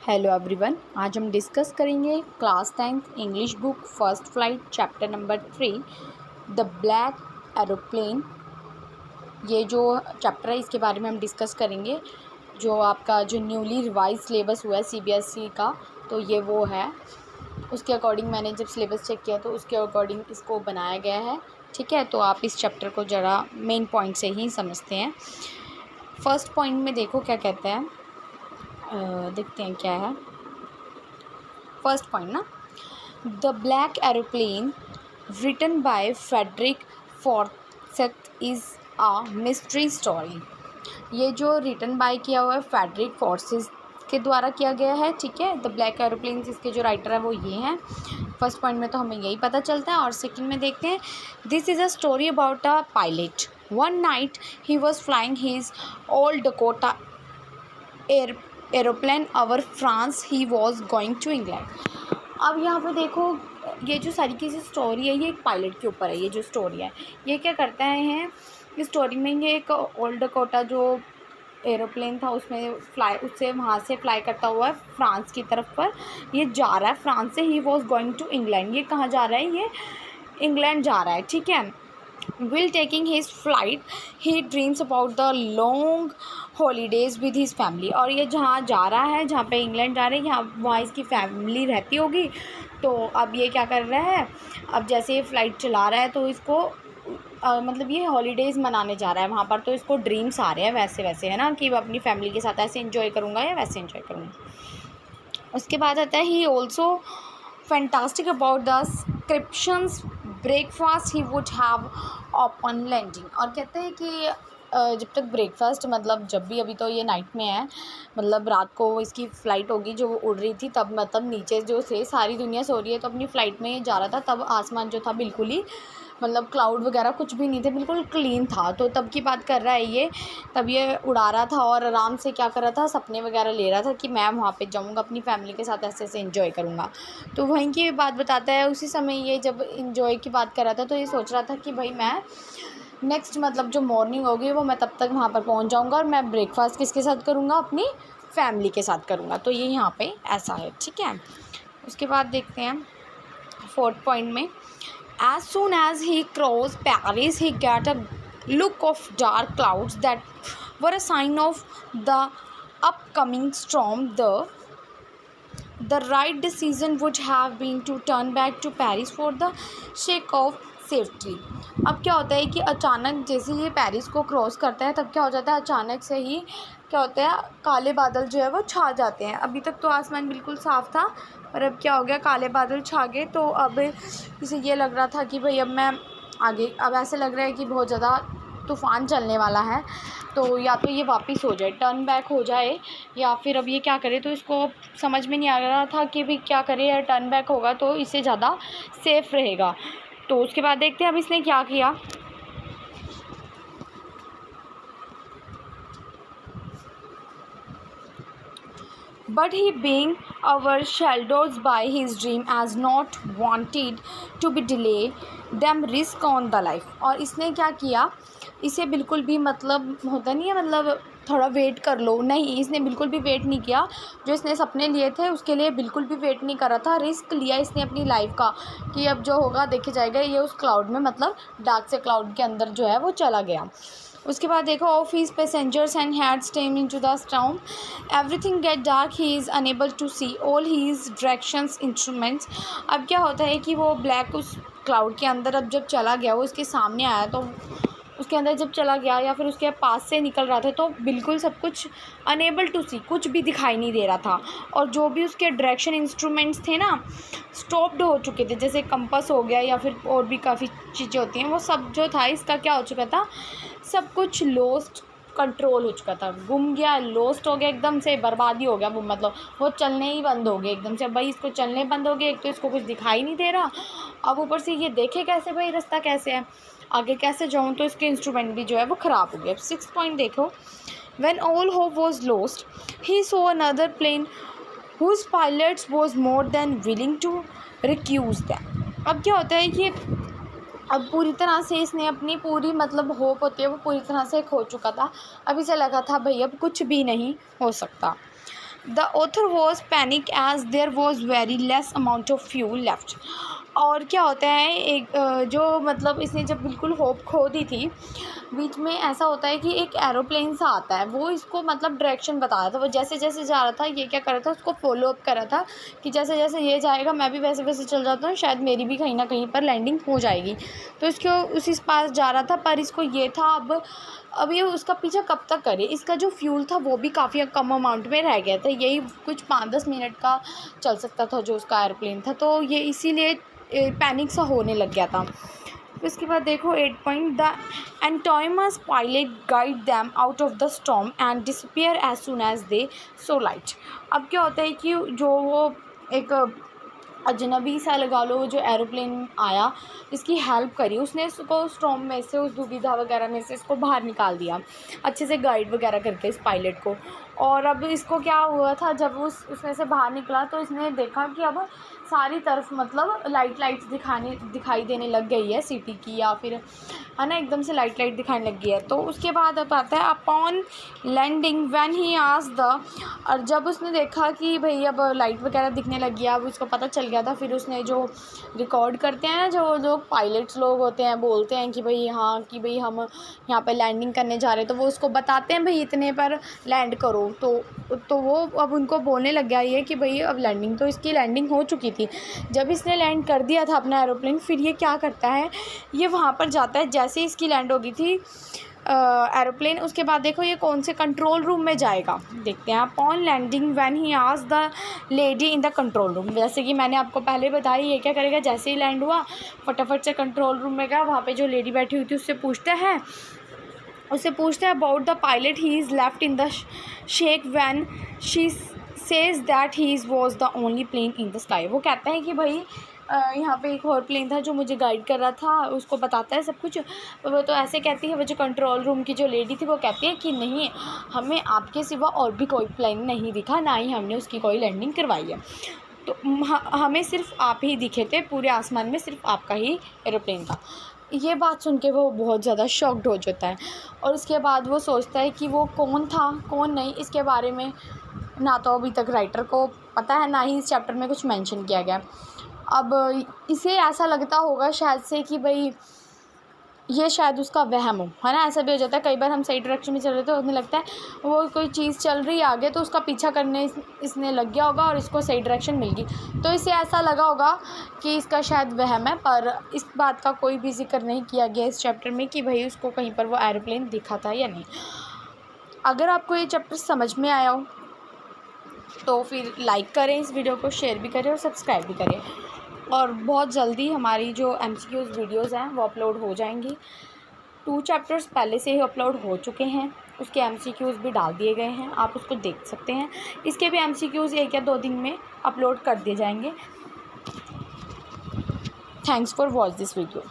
Hello everyone, आज हम discuss करेंगे class 10th English book first flight chapter number 3 the black aeroplane. ये जो चैप्टर है इसके बारे में हम डिस्कस करेंगे। जो आपका जो न्यूली रिवाइज सिलेबस हुआ है सीबीएसई का, तो ये वो है। उसके अकॉर्डिंग मैंने जब सिलेबस चेक किया तो उसके अकॉर्डिंग इसको बनाया गया है। ठीक है, तो आप इस चैप्टर को ज़रा मेन पॉइंट से ही समझते हैं। फर्स्ट पॉइंट में देखो क्या कहते हैं, देखते हैं क्या है फर्स्ट पॉइंट ना। The black aeroplane written by Frederick Forsyth is a mystery story. ये जो रिटन बाय किया हुआ है फ्रेडरिक फॉर्सेथ के द्वारा किया गया है। ठीक है, द ब्लैक एरोप्लेन इसके जो राइटर है वो ये हैं। फर्स्ट पॉइंट में तो हमें यही पता चलता है। और सेकंड में देखते हैं, this is a story about a pilot. One night he was flying his old Dakota aeroplane over France, he was going to England. अब यहाँ पे देखो, ये जो सारी की स्टोरी है ये एक पायलट के ऊपर है। ये जो स्टोरी है ये क्या करता है, इस स्टोरी में ये एक ओल्ड डकोटा जो एरोप्लेन था उसमें उससे वहाँ से फ्लाई करता हुआ है फ्रांस की तरफ पर ये जा रहा है। फ्रांस से he was going to England, ये कहाँ जा रहा है, ये इंग्लैंड जा रहा है। ठीक है, while taking his flight he dreams about the long holidays with his family। और ये जहाँ जा रहा है, जहाँ पे इंग्लैंड जा रहे हैं, यहाँ वहाँ इसकी फैमिली रहती होगी। तो अब ये क्या कर रहा है, अब जैसे ये फ़्लाइट चला रहा है तो इसको मतलब ये हॉलीडेज़ मनाने जा रहा है वहाँ पर। तो इसको ड्रीम्स आ रहे हैं वैसे वैसे, है ना, कि मैं अपनी फैमिली के साथ ऐसे इंजॉय करूँगा या वैसे इंजॉय करूँगा। उसके बाद आता है, he also fantastic about the scrumptious breakfast he would have upon landing. और कहते हैं कि जब तक ब्रेकफास्ट, मतलब जब भी, अभी तो ये नाइट में है, मतलब रात को इसकी फ़्लाइट होगी जो वो उड़ रही थी तब, मतलब नीचे जो से सारी दुनिया सो रही है तो अपनी फ़्लाइट में ये जा रहा था। तब आसमान जो था बिल्कुल ही, मतलब क्लाउड वगैरह कुछ भी नहीं थे, बिल्कुल क्लीन था। तो तब की बात कर रहा है ये, तब ये उड़ा रहा था और आराम से क्या कर रहा था, सपने वगैरह ले रहा था कि मैं वहाँ पे जाऊँगा अपनी फैमिली के साथ ऐसे ऐसे एंजॉय करूँगा। तो वहीं की बात बताता है, उसी समय ये जब एंजॉय की बात कर रहा था तो ये सोच रहा था कि भाई मैं नेक्स्ट, मतलब जो मॉर्निंग होगी वो मैं तब तक वहाँ पर पहुँच जाऊँगा और मैं ब्रेकफास्ट किसके साथ करूँगा, अपनी फैमिली के साथ करूँगा। तो ये यहाँ पे ऐसा है। ठीक है, उसके बाद देखते हैं फोर्थ पॉइंट में, as soon as he crossed Paris, he got a look of dark clouds that were a sign of the upcoming storm. The right decision would have been to turn back to Paris for the sake of safety. अब क्या होता है कि अचानक जैसे ये Paris को cross करता है तब क्या हो जाता है, अचानक से ही क्या होता है, काले बादल जो है वो छा जाते हैं। अभी तक तो आसमान बिल्कुल साफ़ था पर अब क्या हो गया, काले बादल छा गए। तो अब इसे ये लग रहा था कि भाई अब मैं आगे, अब ऐसे लग रहा है कि बहुत ज़्यादा तूफ़ान चलने वाला है। तो या तो ये वापस हो जाए, टर्न बैक हो जाए, या फिर अब ये क्या करे। तो इसको समझ में नहीं आ रहा था कि भाई क्या करे, या टर्न बैक होगा तो इससे ज़्यादा सेफ़ रहेगा। तो उसके बाद देखते हैं अब इसने क्या किया। But he being overshadowed by his dream as not wanted to be delayed them risk on the life। और इसने क्या किया, इसे बिल्कुल भी, मतलब होता नहीं है, मतलब थोड़ा वेट कर लो, नहीं, इसने बिल्कुल भी वेट नहीं किया। जो इसने सपने लिए थे उसके लिए बिल्कुल भी वेट नहीं करा था। रिस्क लिया इसने अपनी लाइफ का कि अब जो होगा देखे जाएगा। ये उस क्लाउड में, मतलब डार्क से क्लाउड के अंदर जो है वो चला गया। उसके बाद देखो, of his passengers and had stem into the storm everything get dark, he is unable to see all his directions instruments. अब क्या होता है कि वो ब्लैक उस क्लाउड के अंदर अब जब चला गया, वो इसके सामने आया, तो उसके अंदर जब चला गया या फिर उसके पास से निकल रहा था तो बिल्कुल सब कुछ अनेबल टू सी, कुछ भी दिखाई नहीं दे रहा था। और जो भी उसके डायरेक्शन इंस्ट्रूमेंट्स थे ना, स्टॉप्ड हो चुके थे, जैसे कंपास हो गया या फिर और भी काफ़ी चीज़ें होती हैं, वो सब जो था इसका क्या हो चुका था, सब कुछ लॉस्ट कंट्रोल हो चुका था, गुम गया, लॉस्ट हो गया, एकदम से बर्बादी हो गया वो, मतलब वो चलने ही बंद हो गए एकदम से। भाई इसको चलने बंद हो गए, एक तो इसको कुछ दिखाई नहीं दे रहा, अब ऊपर से ये देखे कैसे भाई रास्ता कैसे है, आगे कैसे जाऊँ। तो इसके इंस्ट्रूमेंट भी जो है वो ख़राब हो गए। अब 6 पॉइंट देखो, when all hope was lost he saw another plane whose pilots was more than willing to रिक्यूज दैम। अब क्या होता है कि अब पूरी तरह से इसने अपनी पूरी, मतलब होप होती है वो पूरी तरह से खो चुका था। अब इसे लगा था भाई अब कुछ भी नहीं हो सकता। The author was panic as there was very less amount of fuel left. और क्या होता है, एक जो मतलब इसने जब बिल्कुल होप खो दी थी, बीच में ऐसा होता है कि एक एरोप्लेन सा आता है, वो इसको मतलब डायरेक्शन बता रहा था। वो जैसे जैसे जा रहा था, ये क्या कर रहा था, उसको फॉलो अप कर रहा था कि जैसे जैसे ये जाएगा मैं भी वैसे वैसे चल जाता हूँ, शायद मेरी भी कहीं ना कहीं पर लैंडिंग हो जाएगी। तो इसको उसी पास जा रहा था, पर इसको ये था अब ये उसका पीछा कब तक करे। इसका जो फ्यूल था वो भी काफ़ी कम अमाउंट में रह गया था, यही कुछ 5-10 मिनट का चल सकता था जो उसका एयरप्लेन था। तो ये इसीलिए पैनिक सा होने लग गया था। उसके बाद देखो 8 point, the anonymous pilot guide them out of the storm and disappear as soon as they saw light. अब क्या होता है कि जो वो एक अजनबी सा लगा लो जो एरोप्लेन आया, इसकी हेल्प करी, उसने इसको स्टॉर्म में से, उस दुविधा वगैरह में से इसको बाहर निकाल दिया अच्छे से गाइड वगैरह करके इस पायलट को। और अब इसको क्या हुआ था, जब उसमें से बाहर निकला तो इसने देखा कि अब सारी तरफ मतलब लाइट्स दिखाई देने लग गई है सिटी की, या फिर है ना, एकदम से लाइट दिखाने लग गई है। तो उसके बाद अब आता है upon landing when he asked the, और जब उसने देखा कि भाई अब लाइट वगैरह दिखने लग गया, अब उसको पता चल गया था, फिर उसने जो रिकॉर्ड करते हैं जो लोग पायलट्स लोग होते हैं, बोलते हैं कि भाई हाँ कि भाई हम यहाँ पर लैंडिंग करने जा रहे हैं, तो वो उसको बताते हैं भाई इतने पर लैंड करो। तो वो अब उनको बोलने लग गया ये कि भाई अब लैंडिंग, तो इसकी लैंडिंग हो चुकी थी। जब इसने लैंड कर दिया था अपना एरोप्लेन, फिर ये क्या करता है, ये वहाँ पर जाता है, जैसे इसकी लैंड हो गई थी एरोप्लेन, उसके बाद देखो ये कौन से कंट्रोल रूम में जाएगा, देखते हैं। Upon landing when he asked the lady in the control room, जैसे कि मैंने आपको पहले बताया, ये क्या करेगा, जैसे ही लैंड हुआ फटाफट से कंट्रोल रूम में गया, वहाँ पे जो लेडी बैठी हुई थी उससे पूछता है about the pilot, he is left in the shock when she says that he was the only plane in the sky. वो कहता है कि भाई यहाँ पे एक और प्लेन था जो मुझे गाइड कर रहा था, उसको बताता है सब कुछ। वो तो ऐसे कहती है, वो जो कंट्रोल रूम की जो लेडी थी वो कहती है कि नहीं, हमें आपके सिवा और भी कोई प्लेन नहीं दिखा, ना ही हमने उसकी कोई लैंडिंग करवाई है, तो हमें सिर्फ आप ही दिखे थे, पूरे आसमान में सिर्फ आपका ही एरोप्लेन था। ये बात सुन के वो बहुत ज़्यादा शॉक्ड हो जाता है, और उसके बाद वो सोचता है कि वो कौन था कौन नहीं, इसके बारे में ना तो अभी तक राइटर को पता है, ना ही इस चैप्टर में कुछ मेंशन किया गया। अब इसे ऐसा लगता होगा शायद से कि भाई ये शायद उसका वहम हो, है ना, ऐसा भी हो जाता है कई बार, हम सही डायरेक्शन में चल रहे थे, उन्हें लगता है वो कोई चीज़ चल रही है आगे, तो उसका पीछा करने इसने लग गया होगा और इसको सही डायरेक्शन मिल गई, तो इसे ऐसा लगा होगा कि इसका शायद वहम है। पर इस बात का कोई भी जिक्र नहीं किया गया इस चैप्टर में कि भाई उसको कहीं पर वो एरोप्लेन दिखा था या नहीं। अगर आपको ये चैप्टर समझ में आया हो तो फिर लाइक करें इस वीडियो को, शेयर भी करें और सब्सक्राइब भी करें। और बहुत जल्दी हमारी जो MCQs वीडियोज़ हैं वो अपलोड हो जाएंगी। 2 चैप्टर्स पहले से ही अपलोड हो चुके हैं, उसके MCQs भी डाल दिए गए हैं, आप उसको देख सकते हैं। इसके भी MCQs 1 या 2 दिन में अपलोड कर दिए जाएंगे। Thanks for watch this video.